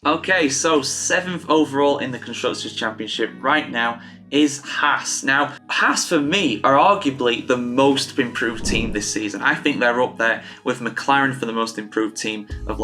Okay, so 7th overall in the Constructors' Championship right now is Haas. Now, Haas for me are arguably the most improved team this season. I think they're up there with McLaren for the most improved team of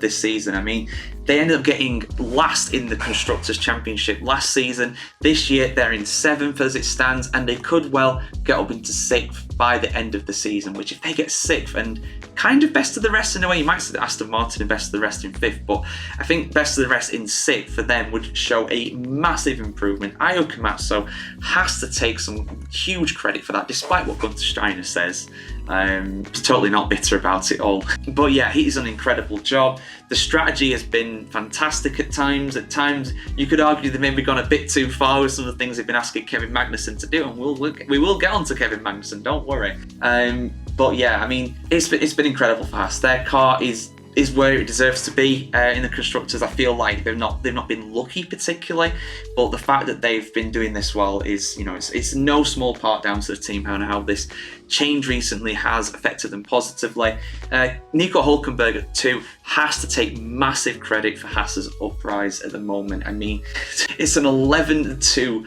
this season. I mean, they ended up getting last in the Constructors' Championship last season. This year, they're in 7th as it stands, and they could well get up into 6th by the end of the season, which if they get 6th and kind of best of the rest in a way, you might say that Aston Martin and best of the rest in 5th, but I think best of the rest in 6th for them would show a massive improvement. Io so has to take some huge credit for that, despite what Gunther Steiner says. He's totally not bitter about it all. But yeah, he's done an incredible job. The strategy has been fantastic at times. At times, you could argue they've maybe gone a bit too far with some of the things they've been asking Kevin Magnussen to do, and we will get on to Kevin Magnussen, don't worry. But yeah, I mean, it's been incredible for Haas. Their car is where it deserves to be in the Constructors. I feel like they've not been lucky particularly, but the fact that they've been doing this well is, it's no small part down to the team and how this change recently has affected them positively. Nico Hulkenberg at 2 has to take massive credit for Haas's uprise at the moment. I mean, it's an 11-2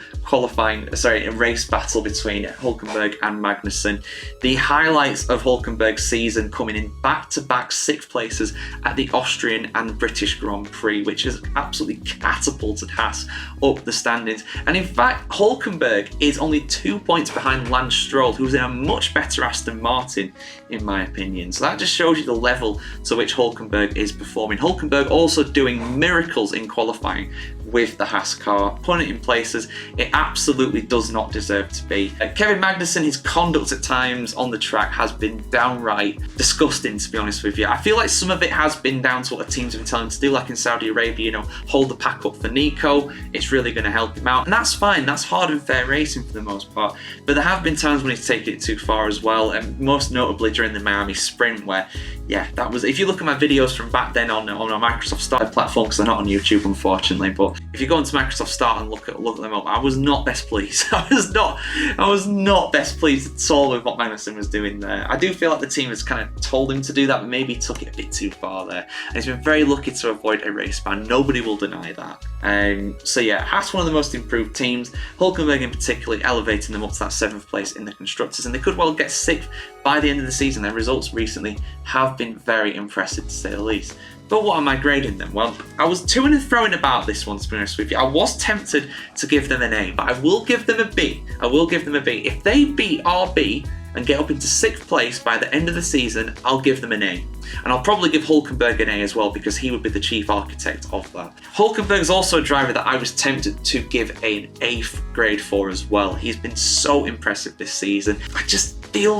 a race battle between Hulkenberg and Magnussen. The highlights of Hulkenberg's season coming in back-to-back 6th places at the Austrian and British Grand Prix, which has absolutely catapulted Haas up the standings. And in fact, Hulkenberg is only 2 points behind Lance Stroll, who's in a much better Aston Martin, in my opinion. So that just shows you the level to which Hulkenberg is performing. Hulkenberg also doing miracles in qualifying with the Haas car, putting it in places it absolutely does not deserve to be. Kevin Magnussen, his conduct at times on the track has been downright disgusting, to be honest with you. I feel like some of it has been down to what the teams have been telling him to do, like in Saudi Arabia, hold the pack up for Nico. It's really going to help him out, and that's fine. That's hard and fair racing for the most part. But there have been times when he's taken it too far as well, and most notably during the Miami sprint, where that was. If you look at my videos from back then on our Microsoft Start platform, because they're not on YouTube unfortunately, but if you go into Microsoft Start and look them up, I was not best pleased. I was not best pleased at all with what Magnussen was doing there. I do feel like the team has kind of told him to do that, but maybe took it a bit too far there. And he's been very lucky to avoid a race ban. Nobody will deny that. So yeah, Haas one of the most improved teams. Hulkenberg in particular elevating them up to that 7th place in the Constructors, and they could well get 6th by the end of the season. Their results recently have been very impressive, to say the least. But what am I grading them? Well, I was to and froing about this one, to be honest with you. I was tempted to give them an A, but I will give them a B. If they beat RB and get up into 6th place by the end of the season, I'll give them an A. And I'll probably give Hulkenberg an A as well, because he would be the chief architect of that. Hulkenberg's also a driver that I was tempted to give an A grade for as well. He's been so impressive this season. I feel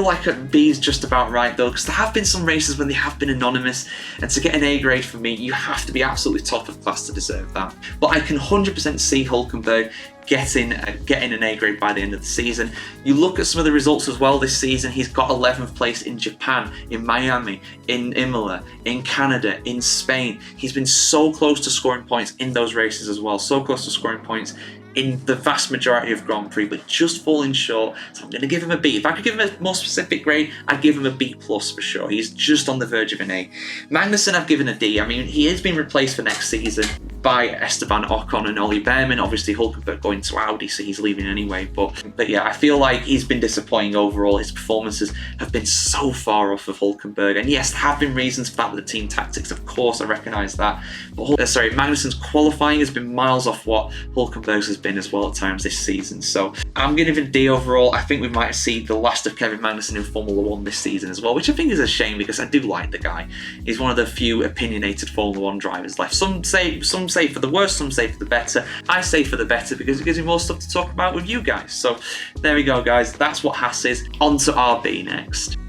like a B is just about right though, because there have been some races when they have been anonymous, and to get an A grade for me, you have to be absolutely top of class to deserve that. But I can 100% see Hulkenberg getting an A grade by the end of the season. You look at some of the results as well this season. He's got 11th place in Japan, in Miami, in Imola, in Canada, in Spain. He's been so close to scoring points in those races as well, so close to scoring points in the vast majority of Grand Prix, but just falling short. So I'm going to give him a B. If I could give him a more specific grade, I'd give him a B+ for sure. He's just on the verge of an A. Magnussen, I've given a D. I mean, he has been replaced for next season by Esteban Ocon and Ollie Behrman. Obviously, Hulkenberg going to Audi, so he's leaving anyway. But yeah, I feel like he's been disappointing overall. His performances have been so far off of Hulkenberg. And yes, there have been reasons for that with the team tactics. Of course, I recognise that. But Magnussen's qualifying has been miles off what Hulkenberg's has been as well at times this season. So I'm going to give it a D overall. I think we might see the last of Kevin Magnussen in Formula 1 this season as well, which I think is a shame, because I do like the guy. He's one of the few opinionated Formula 1 drivers left. Some say for the worse, some say for the better. I say for the better, because it gives me more stuff to talk about with you guys. So there we go, guys. That's what Haas is. On to RB next.